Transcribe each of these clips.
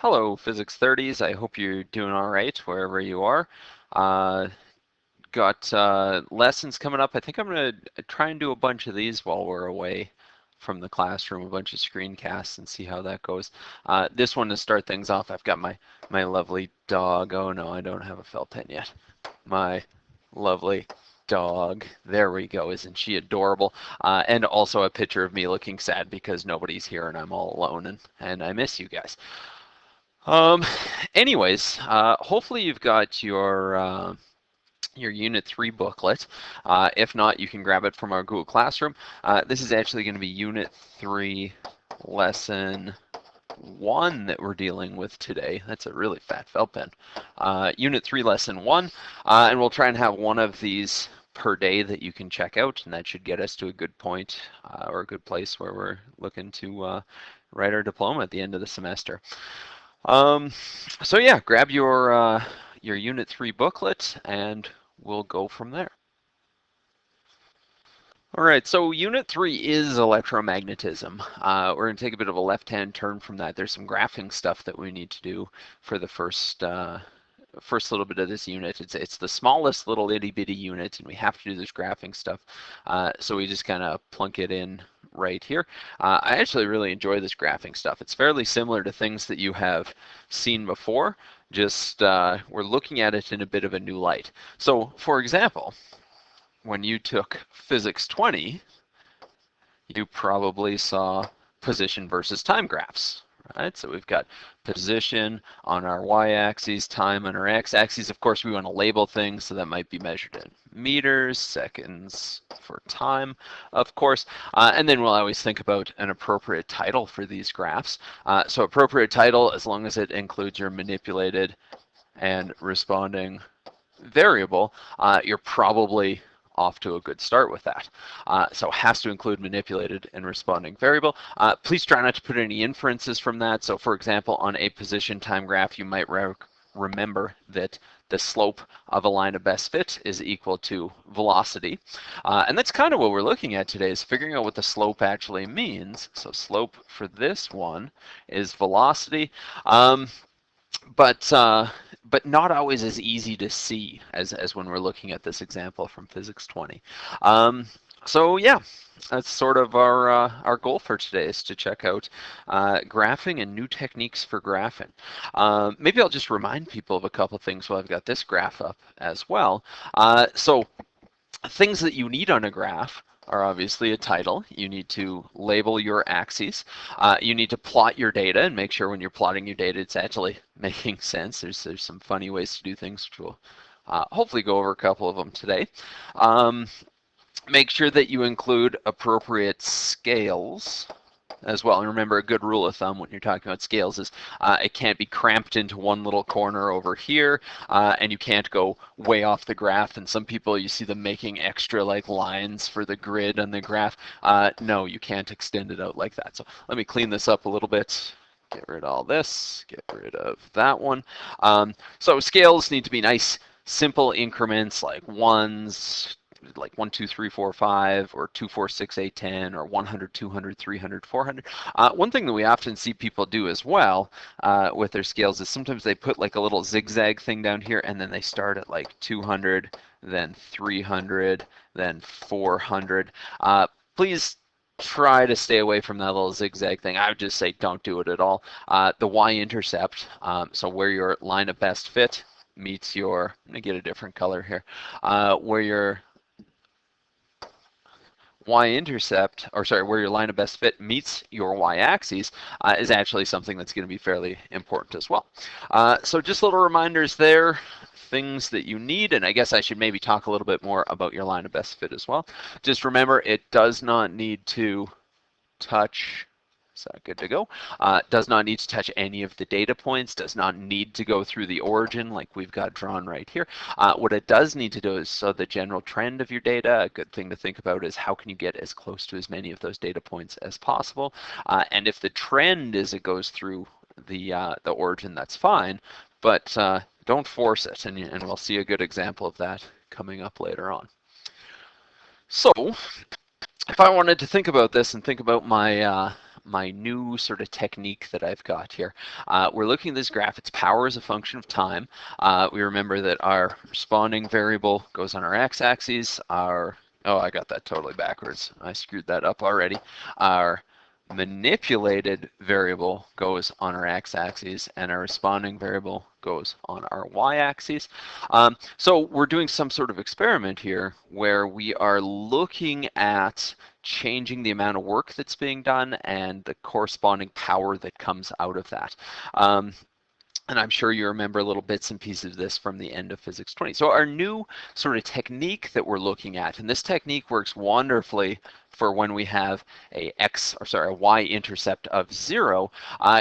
Hello, Physics 30s. I hope you're doing all right wherever you are. Uh, got lessons coming up. I think I'm going to try and do a bunch of these while we're away from the classroom, a bunch of screencasts and see how that goes. This one to start things off, I've got my lovely dog. Oh no, I don't have a felt pen yet. My lovely dog. There we go. Isn't she adorable? And also a picture of me looking sad because nobody's here and I'm all alone and I miss you guys. Um, anyways, hopefully you've got your Unit 3 booklet. If not, you can grab it from our Google Classroom. This is actually going to be Unit 3, Lesson 1 that we're dealing with today. That's a really fat felt pen. Unit 3, Lesson 1, and we'll try and have one of these per day that you can check out, and that should get us to a good point or a good place where we're looking to write our diploma at the end of the semester. Um, so yeah, grab your Unit 3 booklet and we'll go from there. All right, so Unit 3 is electromagnetism. We're going to take a bit of a left-hand turn from that. There's some graphing stuff that we need to do for the first little bit of this unit. It's the smallest little itty bitty unit, and we have to do this graphing stuff. So we just kind of plunk it in right here. I actually really enjoy this graphing stuff. It's fairly similar to things that you have seen before, just we're looking at it in a bit of a new light. So for example, when you took Physics 20, you probably saw position versus time graphs, right? So we've got position on our y-axis, time on our x-axis. Of course, we want to label things, so that might be measured in meters, seconds for time, of course. And then we'll always think about an appropriate title for these graphs. So appropriate title, as long as it includes your manipulated and responding variable, you're probably off to a good start with that. So it has to include manipulated and responding variable. Please try not to put any inferences from that. So for example, on a position time graph, you might remember that the slope of a line of best fit is equal to velocity. And that's kind of what we're looking at today, is figuring out what the slope actually means. So slope for this one is velocity. But not always as easy to see as when we're looking at this example from Physics 20. So yeah, that's sort of our goal for today, is to check out graphing and new techniques for graphing. Maybe I'll just remind people of a couple of things while I've got this graph up as well. So things that you need on a graph are obviously a title. You need to label your axes. You need to plot your data and make sure when you're plotting your data it's actually making sense. There's some funny ways to do things, which we'll hopefully go over a couple of them today. Make sure that you include appropriate scales as well. And remember, a good rule of thumb when you're talking about scales is it can't be cramped into one little corner over here, and you can't go way off the graph. And some people, you see them making extra like lines for the grid on the graph. No, you can't extend it out like that. So let me clean this up a little bit. Get rid of all this, get rid of that one. So scales need to be nice, simple increments like ones, like 1, 2, 3, 4, 5, or 2, 4, 6, 8, 10, or 100, 200, 300, 400. One thing that we often see people do as well with their scales is sometimes they put like a little zigzag thing down here, and then they start at like 200, then 300, then 400. Please try to stay away from that little zigzag thing. I would just say don't do it at all. The y-intercept, so where your line of best fit meets your, let me get a different color here, where your y-intercept, or sorry, where your line of best fit meets your y-axis is actually something that's going to be fairly important as well. So just little reminders there, things that you need, and I guess I should maybe talk a little bit more about your line of best fit as well. Just remember, it does not need to touch. So good to go. Does not need to touch any of the data points, does not need to go through the origin like we've got drawn right here. What it does need to do is, so the general trend of your data, a good thing to think about is how can you get as close to as many of those data points as possible. And if the trend is it goes through the origin, that's fine, but don't force it, and we'll see a good example of that coming up later on. So if I wanted to think about this and think about my my new sort of technique that I've got here. We're looking at this graph. Its power is a function of time. We remember that our responding variable goes on our x-axis. Oh, I got that totally backwards. I screwed that up already. Our manipulated variable goes on our x-axis, and our responding variable goes on our y-axis. So we're doing some sort of experiment here where we are looking at changing the amount of work that's being done and the corresponding power that comes out of that. And I'm sure you remember little bits and pieces of this from the end of Physics 20. So our new sort of technique that we're looking at, and this technique works wonderfully for when we have a y-intercept of 0,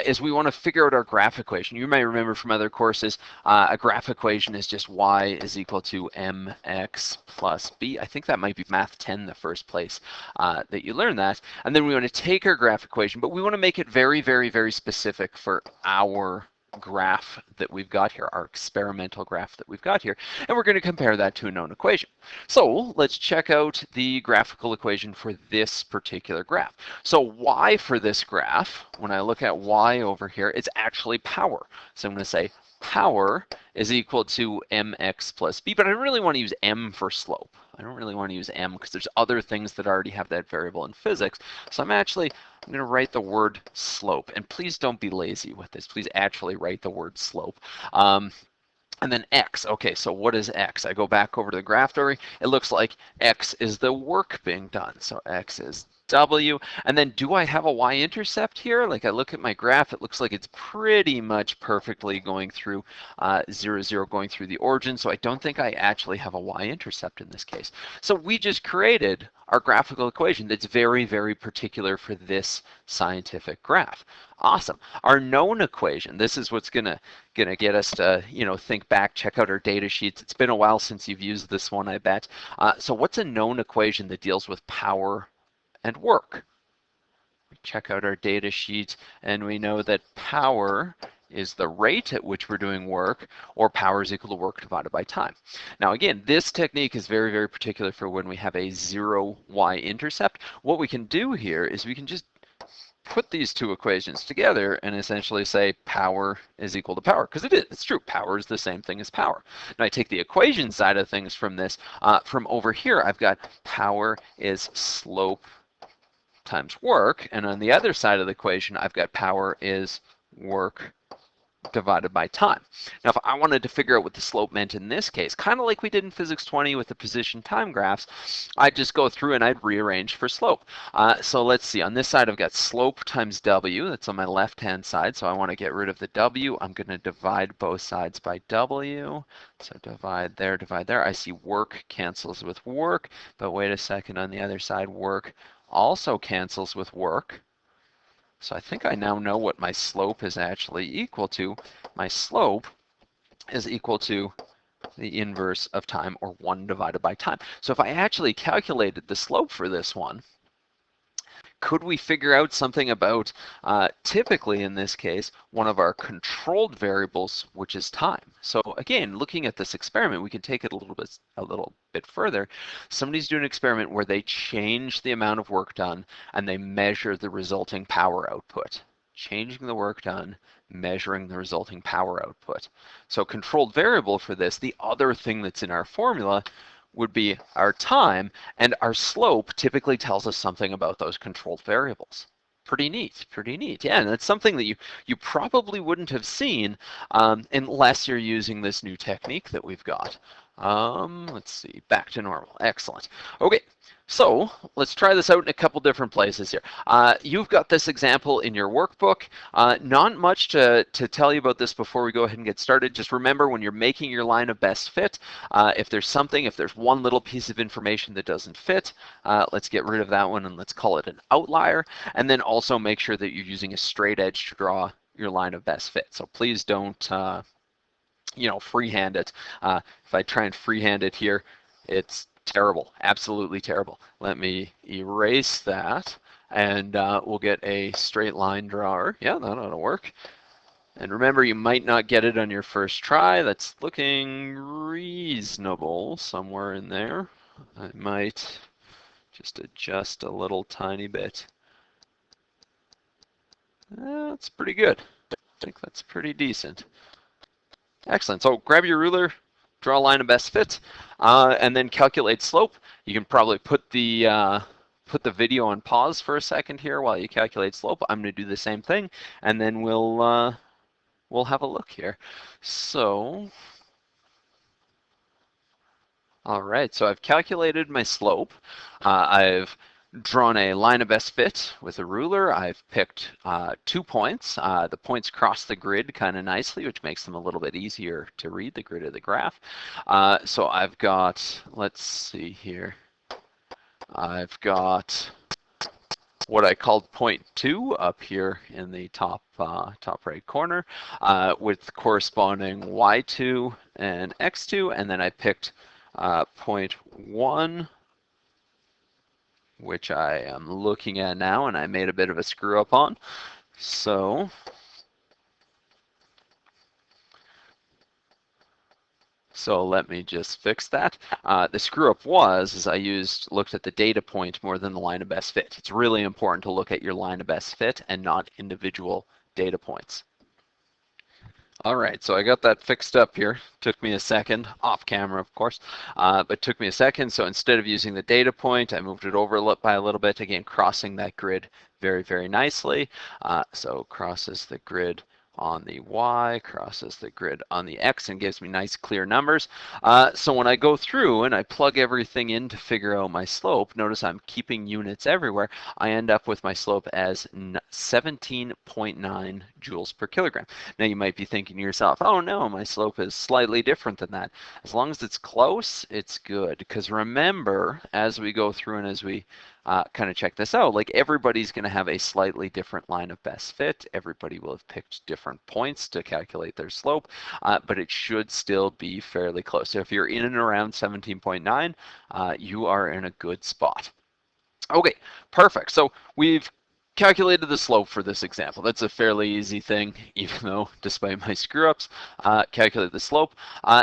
is we want to figure out our graph equation. You may remember from other courses, a graph equation is just y is equal to mx plus b. I think that might be Math 10, the first place that you learn that. And then we want to take our graph equation, but we want to make it very, very, very specific for our graph that we've got here, our experimental graph that we've got here, and we're going to compare that to a known equation. So let's check out the graphical equation for this particular graph. So y for this graph, when I look at y over here, it's actually power. So I'm going to say power is equal to mx plus b, but I don't really want to use m for slope. I don't really want to use m because there's other things that already have that variable in physics. So I'm going to write the word slope, and please don't be lazy with this. Please actually write the word slope. And then x. Okay, so what is x? I go back over to the graph theory. It looks like x is the work being done. So x is w. And then do I have a y-intercept here? Like I look at my graph, it looks like it's pretty much perfectly going through 0, 0, going through the origin. So I don't think I actually have a y-intercept in this case. So we just created our graphical equation that's very, very particular for this scientific graph. Awesome. Our known equation, this is what's gonna get us to, think back, check out our data sheets. It's been a while since you've used this one, I bet. So what's a known equation that deals with power and work? We check out our data sheet, and we know that power is the rate at which we're doing work, or power is equal to work divided by time. Now again, this technique is very, very particular for when we have a 0 y-intercept. What we can do here is we can just put these two equations together and essentially say power is equal to power, because it's true, power is the same thing as power. Now I take the equation side of things from this, from over here I've got power is slope times work, and on the other side of the equation I've got power is work divided by time. Now, if I wanted to figure out what the slope meant in this case, kind of like we did in Physics 20 with the position time graphs, I'd just go through and I'd rearrange for slope. So let's see, on this side I've got slope times w, that's on my left-hand side, so I want to get rid of the w. I'm going to divide both sides by w, so divide there, divide there. I see work cancels with work, but wait a second, on the other side, work also cancels with work. So I think I now know what my slope is actually equal to. My slope is equal to the inverse of time, or 1 divided by time. So if I actually calculated the slope for this one, could we figure out something about, typically in this case, one of our controlled variables, which is time? So again, looking at this experiment, we can take it a little bit further. Somebody's doing an experiment where they change the amount of work done and they measure the resulting power output. Changing the work done, measuring the resulting power output. So controlled variable for this, the other thing that's in our formula, would be our time, and our slope typically tells us something about those controlled variables. Pretty neat, pretty neat. Yeah, and that's something that you probably wouldn't have seen unless you're using this new technique that we've got. Let's see, back to normal. Excellent. Okay, so let's try this out in a couple different places here. You've got this example in your workbook. Not much to tell you about this before we go ahead and get started. Just remember, when you're making your line of best fit, if there's one little piece of information that doesn't fit, let's get rid of that one and let's call it an outlier. And then also make sure that you're using a straight edge to draw your line of best fit. So please don't freehand it. If I try and freehand it here, it's terrible, absolutely terrible. Let me erase that, and we'll get a straight line drawer. Yeah, that ought to work. And remember, you might not get it on your first try. That's looking reasonable somewhere in there. I might just adjust a little tiny bit. That's pretty good. I think that's pretty decent. Excellent. So grab your ruler, draw a line of best fit, and then calculate slope. You can probably put the video on pause for a second here while you calculate slope. I'm going to do the same thing, and then we'll have a look here. So, all right. So I've calculated my slope. I've drawn a line of best fit with a ruler. I've picked 2 points. The points cross the grid kind of nicely, which makes them a little bit easier to read the grid of the graph. So I've got, let's see here. I've got what I called point 2 up here in the top right corner with corresponding y2 and x2, and then I picked point 1, which I am looking at now, and I made a bit of a screw up on. So let me just fix that. The screw up was I looked at the data point more than the line of best fit. It's really important to look at your line of best fit and not individual data points. All right, so I got that fixed up here. Took me a second, off camera of course, but took me a second. So instead of using the data point, I moved it over by a little bit, again crossing that grid very, very nicely. So crosses the grid on the y, crosses the grid on the x, and gives me nice clear numbers. So when I go through and I plug everything in to figure out my slope, notice I'm keeping units everywhere. I end up with my slope as 17.9 joules per kilogram. Now you might be thinking to yourself, oh no, my slope is slightly different than that. As long as it's close, it's good. Because remember, as we go through and as we kind of check this out, like everybody's going to have a slightly different line of best fit. Everybody will have picked different points to calculate their slope, but it should still be fairly close. So if you're in and around 17.9, you are in a good spot. Okay, perfect. So we've calculated the slope for this example. That's a fairly easy thing, even though, despite my screw-ups, calculate the slope.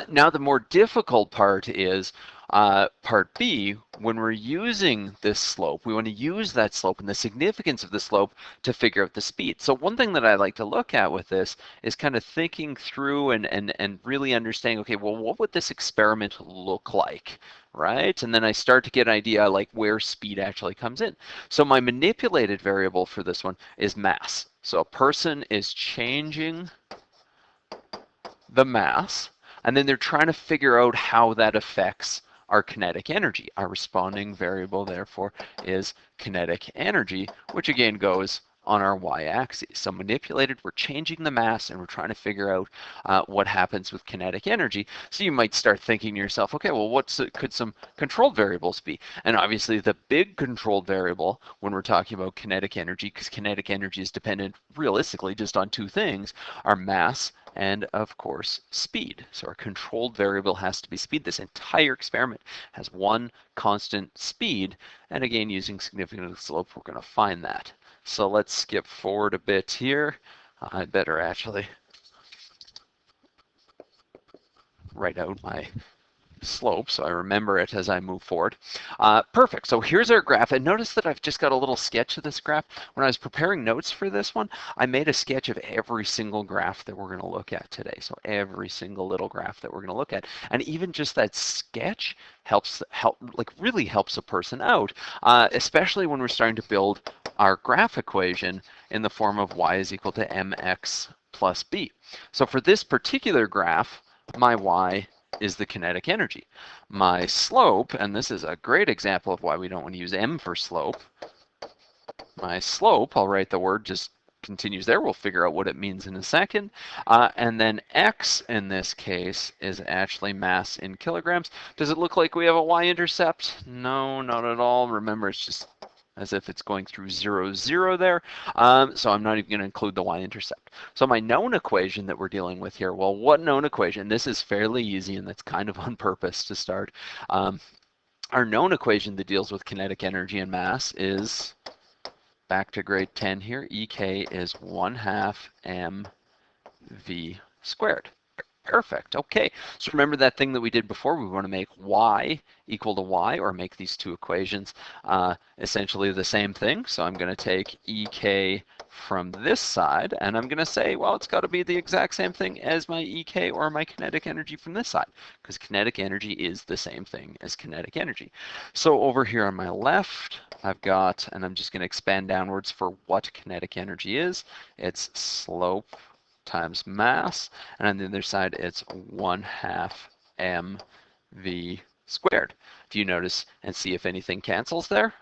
Now the more difficult part is part B. When we're using this slope, we want to use that slope and the significance of the slope to figure out the speed. So one thing that I like to look at with this is kind of thinking through and really understanding, okay, well, what would this experiment look like? Right? And then I start to get an idea like where speed actually comes in. So my manipulated variable for this one is mass. So a person is changing the mass, and then they're trying to figure out how that affects our kinetic energy. Our responding variable, therefore, is kinetic energy, which again goes on our y-axis. So manipulated, we're changing the mass and we're trying to figure out what happens with kinetic energy. So you might start thinking to yourself, okay, well, could some controlled variables be? And obviously the big controlled variable when we're talking about kinetic energy, because kinetic energy is dependent realistically just on 2 things, are mass and of course speed. So our controlled variable has to be speed. This entire experiment has one constant speed, and again using significant slope we're going to find that. So let's skip forward a bit here. I better actually write out my slope so I remember it as I move forward. Perfect. So here's our graph, and notice that I've just got a little sketch of this graph. When I was preparing notes for this one, I made a sketch of every single graph that we're going to look at today. So every single little graph that we're going to look at, and even just that sketch really helps a person out, especially when we're starting to build our graph equation in the form of y is equal to mx plus b. So for this particular graph, my y is the kinetic energy. My slope, and this is a great example of why we don't want to use m for slope. My slope, I'll write the word, just continues there. We'll figure out what it means in a second. And then x in this case is actually mass in kilograms. Does it look like we have a y-intercept? No, not at all. Remember, it's just as if it's going through 0, 0 there. So I'm not even going to include the y-intercept. So my known equation that we're dealing with here, well, what known equation? This is fairly easy, and that's kind of on purpose to start. Our known equation that deals with kinetic energy and mass is, back to grade 10 here, EK is 1/2 mv squared. Perfect. Okay. So remember that thing that we did before? We want to make y equal to y, or make these two equations essentially the same thing. So I'm going to take ek from this side, and I'm going to say, well, it's got to be the exact same thing as my ek or my kinetic energy from this side, because kinetic energy is the same thing as kinetic energy. So over here on my left, I've got, and I'm just going to expand downwards for what kinetic energy is. It's slope times mass, and on the other side it's 1/2 mv squared. If you notice and see if anything cancels there,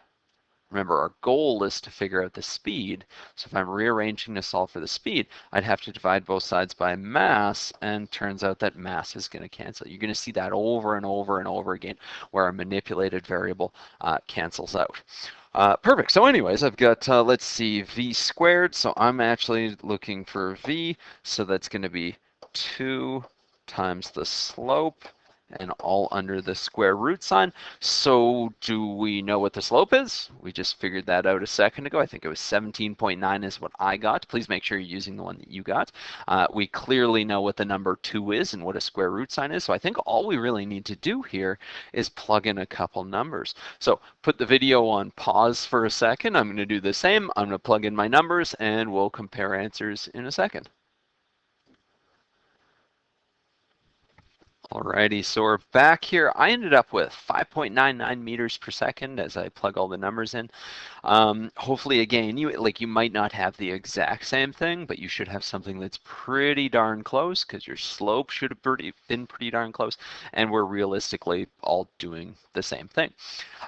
remember our goal is to figure out the speed. So if I'm rearranging to solve for the speed, I'd have to divide both sides by mass, and turns out that mass is going to cancel. You're going to see that over and over and over again, where our manipulated variable cancels out. Perfect. So anyways, I've got, let's see, v squared. So I'm actually looking for v. So that's going to be 2 times the slope, and all under the square root sign. So do we know what the slope is? We just figured that out a second ago. I think it was 17.9 is what I got. Please make sure you're using the one that you got. We clearly know what the number 2 is and what a square root sign is. So I think all we really need to do here is plug in a couple numbers. So put the video on pause for a second. I'm going to do the same. I'm going to plug in my numbers, and we'll compare answers in a second. Alrighty, so we're back here. I ended up with 5.99 meters per second as I plug all the numbers in. Hopefully, again, you might not have the exact same thing, but you should have something that's pretty darn close, because your slope should have been pretty darn close, and we're realistically all doing the same thing.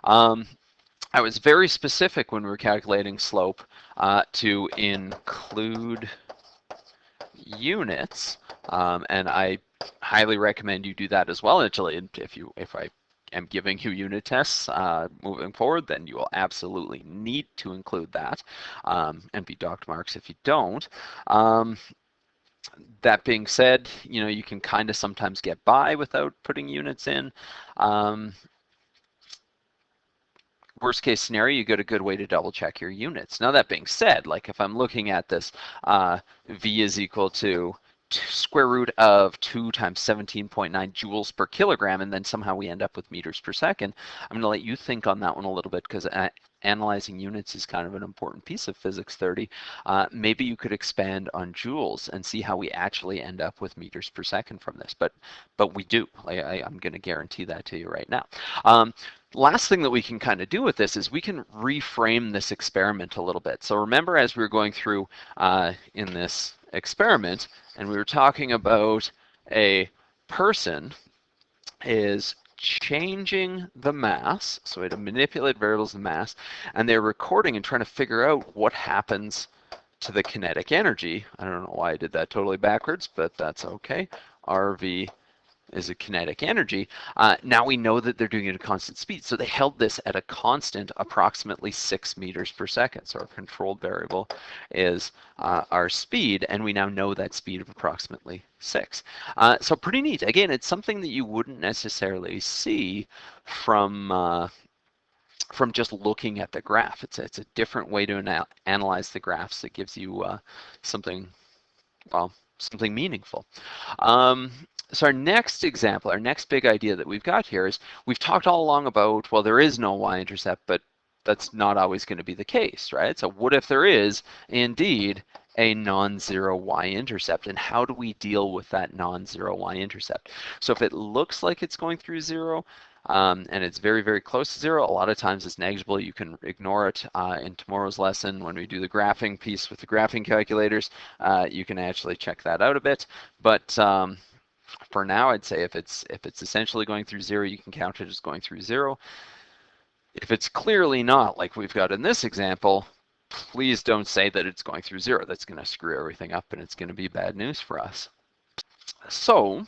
I was very specific when we were calculating slope to include units, and I highly recommend you do that as well. Actually, if I am giving you unit tests moving forward, then you will absolutely need to include that, and be docked marks if you don't. That being said, you can kind of sometimes get by without putting units in. Worst case scenario, you get a good way to double check your units. Now that being said, like if I'm looking at this, V is equal to square root of 2 times 17.9 joules per kilogram, and then somehow we end up with meters per second. I'm going to let you think on that one a little bit, because analyzing units is kind of an important piece of Physics 30. Maybe you could expand on joules and see how we actually end up with meters per second from this. But we do. I'm going to guarantee that to you right now. Last thing that we can kind of do with this is we can reframe this experiment a little bit. So remember, as we were going through in this experiment, and we were talking about a person is changing the mass, so we had to manipulate variables of mass, and they're recording and trying to figure out what happens to the kinetic energy. I don't know why I did that totally backwards, but that's okay. RV is a kinetic energy. Now we know that they're doing it at a constant speed. So they held this at a constant approximately 6 meters per second. So our controlled variable is our speed, and we now know that speed of approximately 6. So pretty neat. Again, it's something that you wouldn't necessarily see from just looking at the graph. It's a different way to analyze the graphs that gives you something, well, something meaningful. So our next example, our next big idea that we've got here is we've talked all along about, well, there is no y-intercept, but that's not always going to be the case, right? So what if there is indeed a non-zero y-intercept, and how do we deal with that non-zero y-intercept? So if it looks like it's going through 0, and it's very, very close to 0, a lot of times it's negligible. You can ignore it. In tomorrow's lesson, when we do the graphing piece with the graphing calculators, you can actually check that out a bit. But for now, I'd say if it's essentially going through 0, you can count it as going through 0. If it's clearly not, like we've got in this example, please don't say that it's going through 0. That's going to screw everything up, and it's going to be bad news for us. So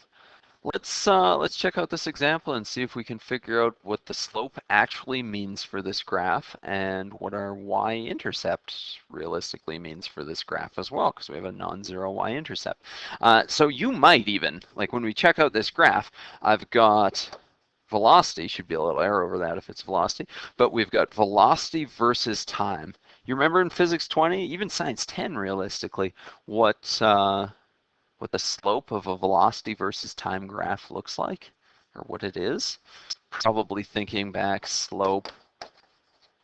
let's check out this example and see if we can figure out what the slope actually means for this graph, and what our y-intercept realistically means for this graph as well, because we have a non-zero y-intercept. So you might even, like when we check out this graph, I've got velocity, should be a little arrow over that if it's velocity, but we've got velocity versus time. You remember in Physics 20, even Science 10 realistically, what what the slope of a velocity versus time graph looks like, or what it is. Probably thinking back, slope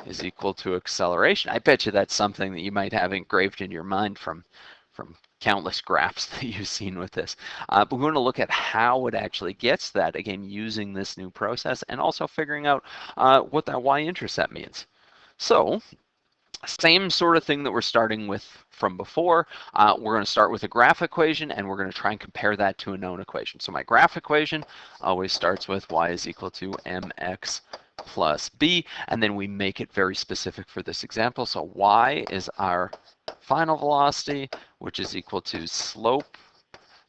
is equal to acceleration. I bet you that's something that you might have engraved in your mind from countless graphs that you've seen with this. But we're going to look at how it actually gets that, again, using this new process, and also figuring out what that y-intercept means. So same sort of thing that we're starting with from before. We're going to start with a graph equation, and we're going to try and compare that to a known equation. So my graph equation always starts with y is equal to mx plus b, and then we make it very specific for this example. So y is our final velocity, which is equal to slope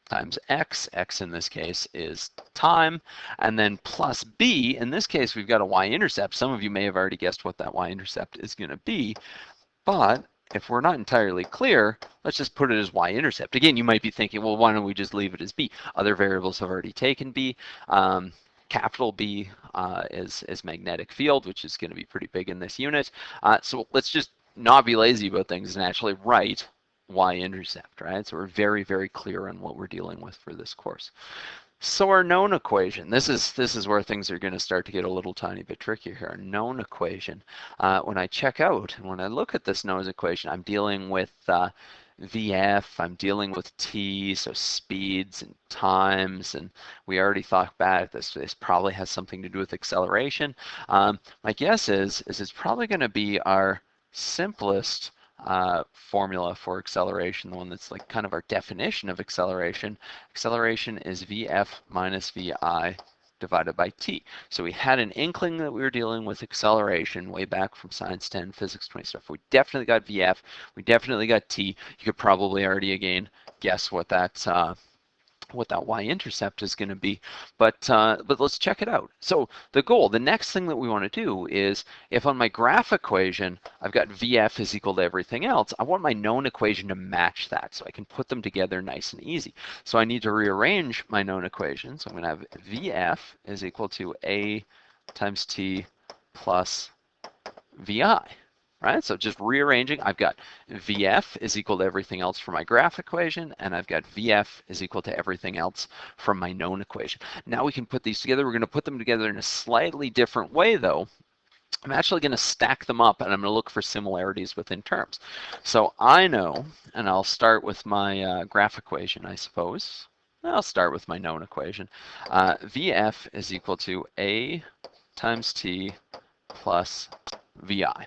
times x. X in this case is time, and then plus b. In this case, we've got a y-intercept. Some of you may have already guessed what that y-intercept is going to be, but if we're not entirely clear, let's just put it as y-intercept. Again, you might be thinking, well, why don't we just leave it as b? Other variables have already taken b. Capital B is magnetic field, which is going to be pretty big in this unit. So let's just not be lazy about things and actually write y-intercept, right? So we're very, very clear on what we're dealing with for this course. So our known equation, this is where things are going to start to get a little tiny bit trickier here. Our known equation, when I check out and when I look at this known equation, I'm dealing with VF, I'm dealing with T, so speeds and times, and we already thought back, this probably has something to do with acceleration. My guess is it's probably going to be our simplest formula for acceleration, the one that's like kind of our definition of acceleration. Acceleration is Vf minus Vi divided by t. So we had an inkling that we were dealing with acceleration way back from Science 10, Physics 20 stuff. We definitely got Vf, we definitely got t. You could probably already, again, guess what that y-intercept is going to be, but let's check it out. So the goal, the next thing that we want to do is, if on my graph equation I've got Vf is equal to everything else, I want my known equation to match that, so I can put them together nice and easy. So I need to rearrange my known equation. So I'm going to have Vf is equal to a times t plus Vi. Right, so just rearranging, I've got Vf is equal to everything else from my graph equation, and I've got Vf is equal to everything else from my known equation. Now we can put these together. We're going to put them together in a slightly different way, though. I'm actually going to stack them up, and I'm going to look for similarities within terms. So I know, and I'll start with my graph equation, I suppose. I'll start with my known equation. Vf is equal to a times t plus Vi.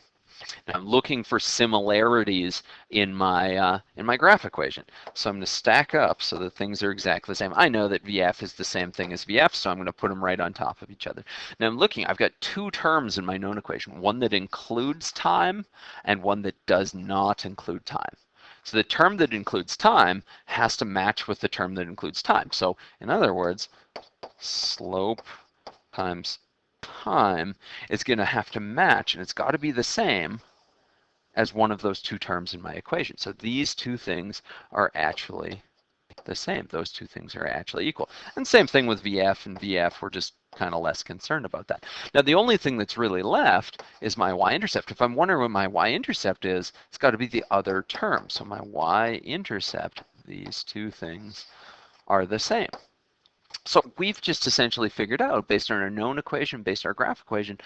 Now I'm looking for similarities in my graph equation. So I'm going to stack up so that things are exactly the same. I know that VF is the same thing as VF, so I'm going to put them right on top of each other. Now I'm looking, I've got two terms in my known equation, one that includes time and one that does not include time. So the term that includes time has to match with the term that includes time. So in other words, slope times time is going to have to match, and it's got to be the same as one of those two terms in my equation. So these two things are actually the same. Those two things are actually equal. And same thing with VF and VF. We're just kind of less concerned about that. Now the only thing that's really left is my y-intercept. If I'm wondering what my y-intercept is, it's got to be the other term. So my y-intercept, these two things are the same. So we've just essentially figured out, based on our known equation, based on our graph equation,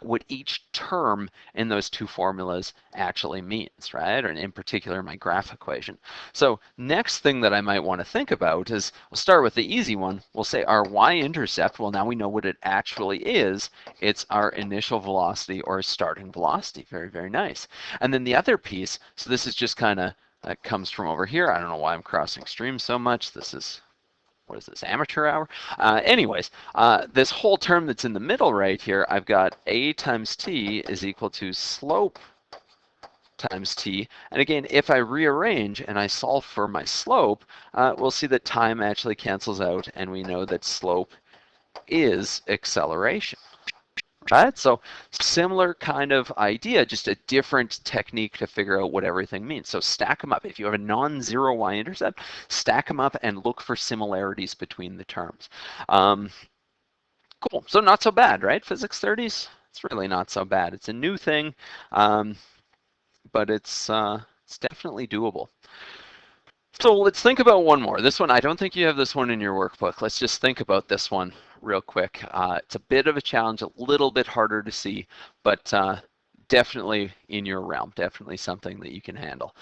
what each term in those two formulas actually means, right? Or in particular, my graph equation. So next thing that I might want to think about is, we'll start with the easy one. We'll say our y-intercept, well, now we know what it actually is. It's our initial velocity or starting velocity. Very, very nice. And then the other piece, so this is just kind of, that comes from over here. I don't know why I'm crossing streams so much. This is, what is this, amateur hour? Anyways, this whole term that's in the middle right here, I've got a times t is equal to slope times t. And again, if I rearrange and I solve for my slope, we'll see that time actually cancels out, and we know that slope is acceleration. Right? So similar kind of idea, just a different technique to figure out what everything means. So stack them up. If you have a non-zero y-intercept, stack them up and look for similarities between the terms. Cool. So not so bad, right? Physics 30s? It's really not so bad. It's a new thing, but it's definitely doable. So let's think about one more. This one, I don't think you have this one in your workbook. Let's just think about this one real quick. It's a bit of a challenge, a little bit harder to see, but definitely in your realm, definitely something that you can handle.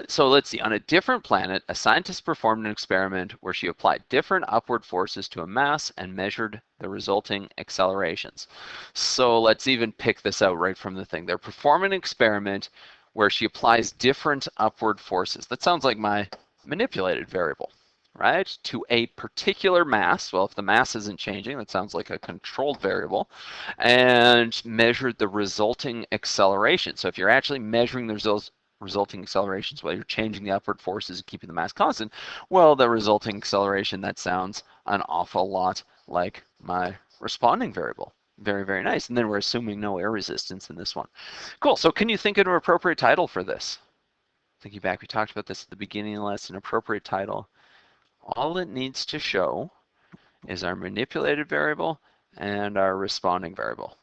So let's see, on a different planet, a scientist performed an experiment where she applied different upward forces to a mass and measured the resulting accelerations. So let's even pick this out right from the thing. They're performing an experiment where she applies different upward forces. That sounds like my manipulated variable, right? To a particular mass. Well, if the mass isn't changing, that sounds like a controlled variable, and measured the resulting acceleration. So if you're actually measuring the resulting accelerations while you're changing the upward forces and keeping the mass constant, well, the resulting acceleration, that sounds an awful lot like my responding variable. Very, very nice. And then we're assuming no air resistance in this one. Cool. So can you think of an appropriate title for this? Thinking back, we talked about this at the beginning of the lesson. Appropriate title. All it needs to show is our manipulated variable and our responding variable.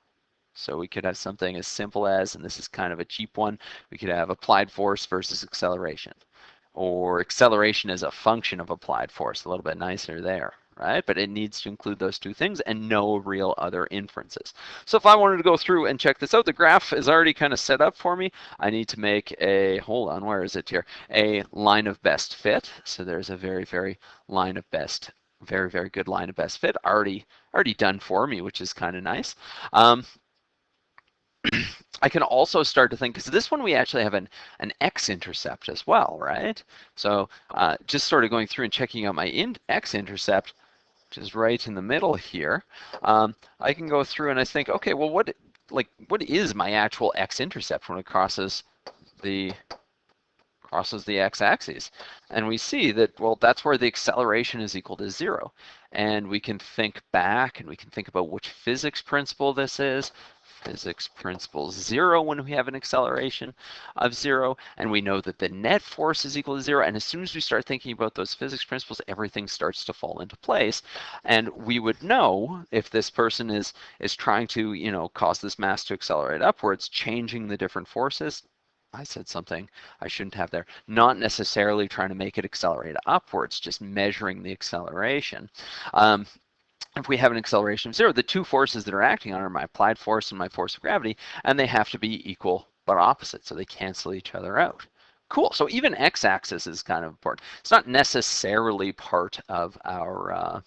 So we could have something as simple as, and this is kind of a cheap one, we could have applied force versus acceleration, or acceleration as a function of applied force. A little bit nicer there, right? But it needs to include those two things and no real other inferences. So if I wanted to go through and check this out, the graph is already kind of set up for me. I need to make a, hold on, where is it here? A line of best fit. So there's a very, very line of best, very, very good line of best fit already done for me, which is kind of nice. I can also start to think, because this one we actually have an x-intercept as well, right? So just sort of going through and checking out my x-intercept, which is right in the middle here, I can go through and I think, okay, well, what is my actual x-intercept when it crosses the x-axis? And we see that, well, that's where the acceleration is equal to 0. And we can think back and we can think about which physics principle this is. Physics principle 0 when we have an acceleration of 0, and we know that the net force is equal to 0. And as soon as we start thinking about those physics principles, everything starts to fall into place. And we would know if this person is trying to, you know, cause this mass to accelerate upwards, changing the different forces. I said something I shouldn't have there. Not necessarily trying to make it accelerate upwards, just measuring the acceleration. If we have an acceleration of 0, the two forces that are acting on it are my applied force and my force of gravity, and they have to be equal but opposite, so they cancel each other out. Cool. So even x-axis is kind of important. It's not necessarily part of our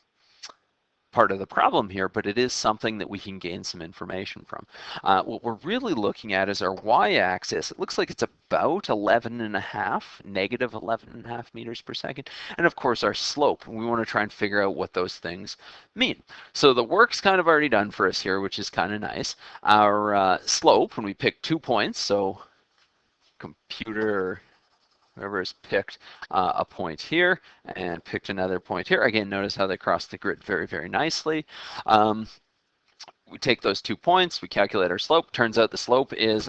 part of the problem here, but it is something that we can gain some information from. What we're really looking at is our y-axis. It looks like it's about 11.5, negative 11.5 meters per second. And of course our slope. We want to try and figure out what those things mean. So the work's kind of already done for us here, which is kind of nice. Our slope, when we pick 2 points, so computer, whoever has picked a point here and picked another point here. Again, notice how they cross the grid very, very nicely. We take those 2 points, we calculate our slope. Turns out the slope is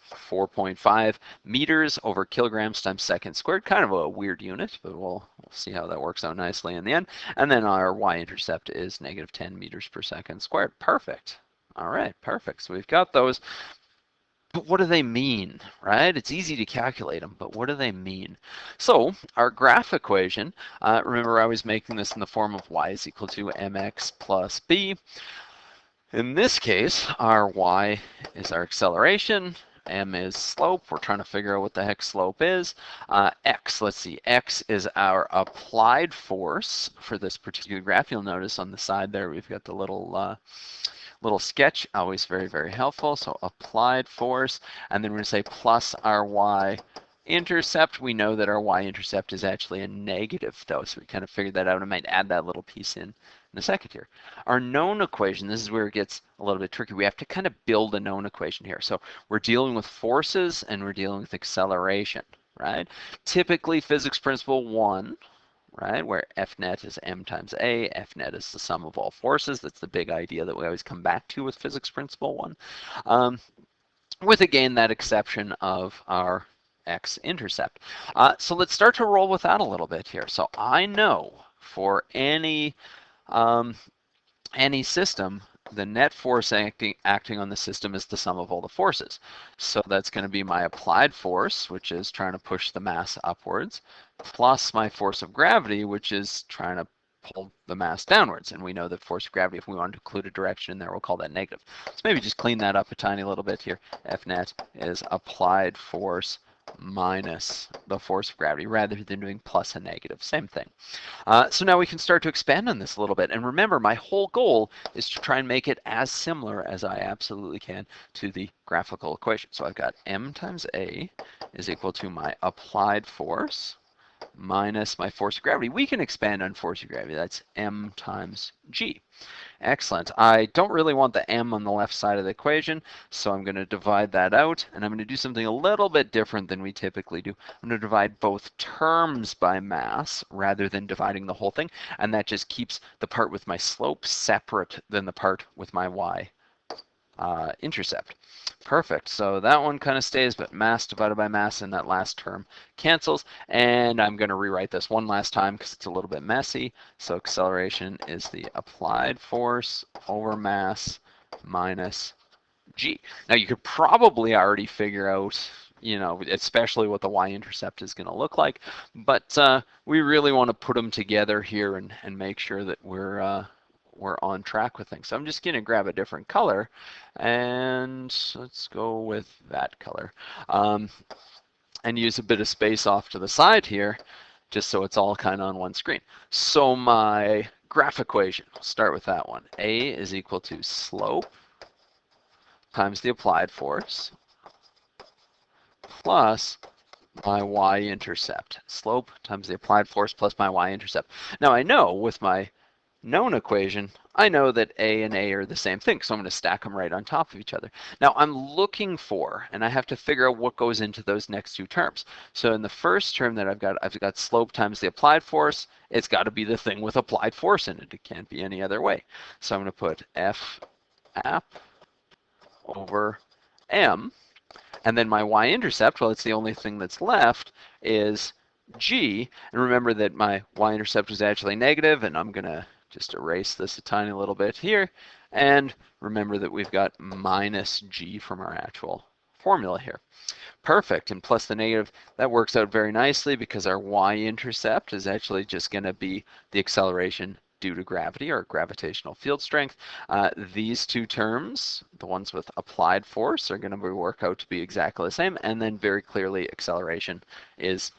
4.5 meters over kilograms times second squared. Kind of a weird unit, but we'll see how that works out nicely in the end. And then our y-intercept is negative 10 meters per second squared. Perfect. All right, perfect. So we've got those. But what do they mean, right? It's easy to calculate them, but what do they mean? So our graph equation, remember I was making this in the form of y is equal to mx plus b. In this case, our y is our acceleration, m is slope. We're trying to figure out what the heck slope is. X, let's see, x is our applied force for this particular graph. You'll notice on the side there we've got the little sketch, always very, very helpful. So applied force, and then we're going to say plus our y-intercept. We know that our y-intercept is actually a negative though, so we kind of figured that out. I might add that little piece in a second here. Our known equation, this is where it gets a little bit tricky. We have to kind of build a known equation here. So we're dealing with forces and we're dealing with acceleration, right? Typically physics principle 1, right, where F net is m times a, F net is the sum of all forces. That's the big idea that we always come back to with physics principle 1, with again that exception of our x-intercept. So let's start to roll with that a little bit here. So I know for any system the net force acting on the system is the sum of all the forces. So that's going to be my applied force, which is trying to push the mass upwards, plus my force of gravity, which is trying to pull the mass downwards. And we know that force of gravity, if we want to include a direction in there, we'll call that negative. So maybe just clean that up a tiny little bit here. F net is applied force minus the force of gravity rather than doing plus and negative. Same thing. So now we can start to expand on this a little bit. And remember, my whole goal is to try and make it as similar as I absolutely can to the graphical equation. So I've got m times a is equal to my applied force minus my force of gravity. We can expand on force of gravity. That's m times g. Excellent. I don't really want the m on the left side of the equation, so I'm going to divide that out, and I'm going to do something a little bit different than we typically do. I'm going to divide both terms by mass rather than dividing the whole thing, and that just keeps the part with my slope separate than the part with my y intercept. Perfect. So that one kind of stays, but mass divided by mass in that last term cancels. And I'm going to rewrite this one last time because it's a little bit messy. So acceleration is the applied force over mass minus g. Now you could probably already figure out, especially what the y-intercept is going to look like, but we really want to put them together here and make sure that we're on track with things. So I'm just going to grab a different color, and let's go with that color, and use a bit of space off to the side here, just so it's all kind of on one screen. So my graph equation, I'll start with that one. A is equal to slope times the applied force plus my y-intercept. Slope times the applied force plus my y-intercept. Now I know with my known equation, I know that a and a are the same thing, so I'm going to stack them right on top of each other. Now I'm looking for, and I have to figure out what goes into those next two terms. So in the first term that I've got slope times the applied force. It's got to be the thing with applied force in it. It can't be any other way. So I'm going to put F app over m, and then my y-intercept, well, it's the only thing that's left, is g. And remember that my y-intercept was actually negative, and I'm going to just erase this a tiny little bit here. And remember that we've got minus g from our actual formula here. Perfect. And plus the negative, that works out very nicely because our y-intercept is actually just going to be the acceleration due to gravity or gravitational field strength. These two terms, the ones with applied force, are going to work out to be exactly the same. And then very clearly acceleration is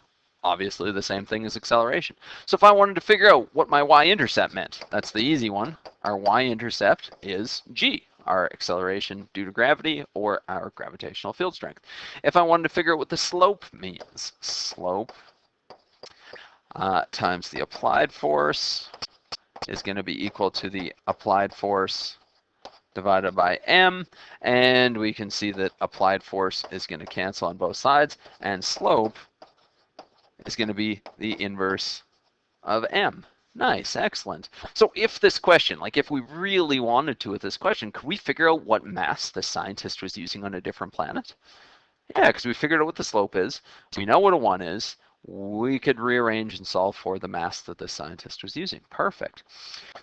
obviously the same thing as acceleration. So if I wanted to figure out what my y-intercept meant, that's the easy one. Our y-intercept is g, our acceleration due to gravity or our gravitational field strength. If I wanted to figure out what the slope means, slope times the applied force is going to be equal to the applied force divided by m, and we can see that applied force is going to cancel on both sides, and slope is going to be the inverse of m. Nice, excellent. So if this question, like if we really wanted to with this question, could we figure out what mass the scientist was using on a different planet? Yeah, because we figured out what the slope is. We know what a 1 is. We could rearrange and solve for the mass that the scientist was using. Perfect.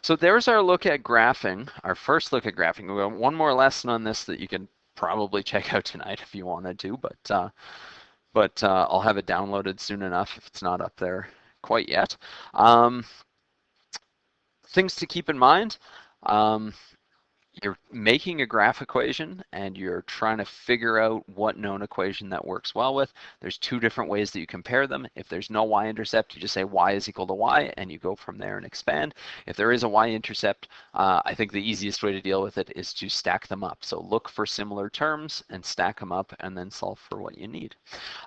So there's our look at graphing, our first look at graphing. We have one more lesson on this that you can probably check out tonight if you wanted to, but I'll have it downloaded soon enough if it's not up there quite yet. Things to keep in mind. You're making a graph equation and you're trying to figure out what known equation that works well with. There's two different ways that you compare them. If there's no y-intercept, you just say y is equal to y and you go from there and expand. If there is a y-intercept, I think the easiest way to deal with it is to stack them up. So look for similar terms and stack them up and then solve for what you need.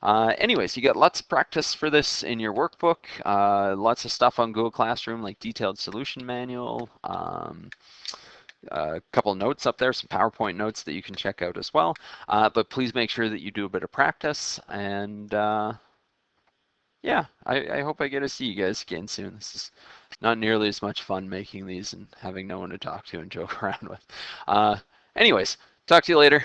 Anyways, you got lots of practice for this in your workbook, lots of stuff on Google Classroom like detailed solution manual, a couple notes up there, some PowerPoint notes that you can check out as well. But please make sure that you do a bit of practice. And yeah, I hope I get to see you guys again soon. This is not nearly as much fun making these and having no one to talk to and joke around with. Anyways, talk to you later.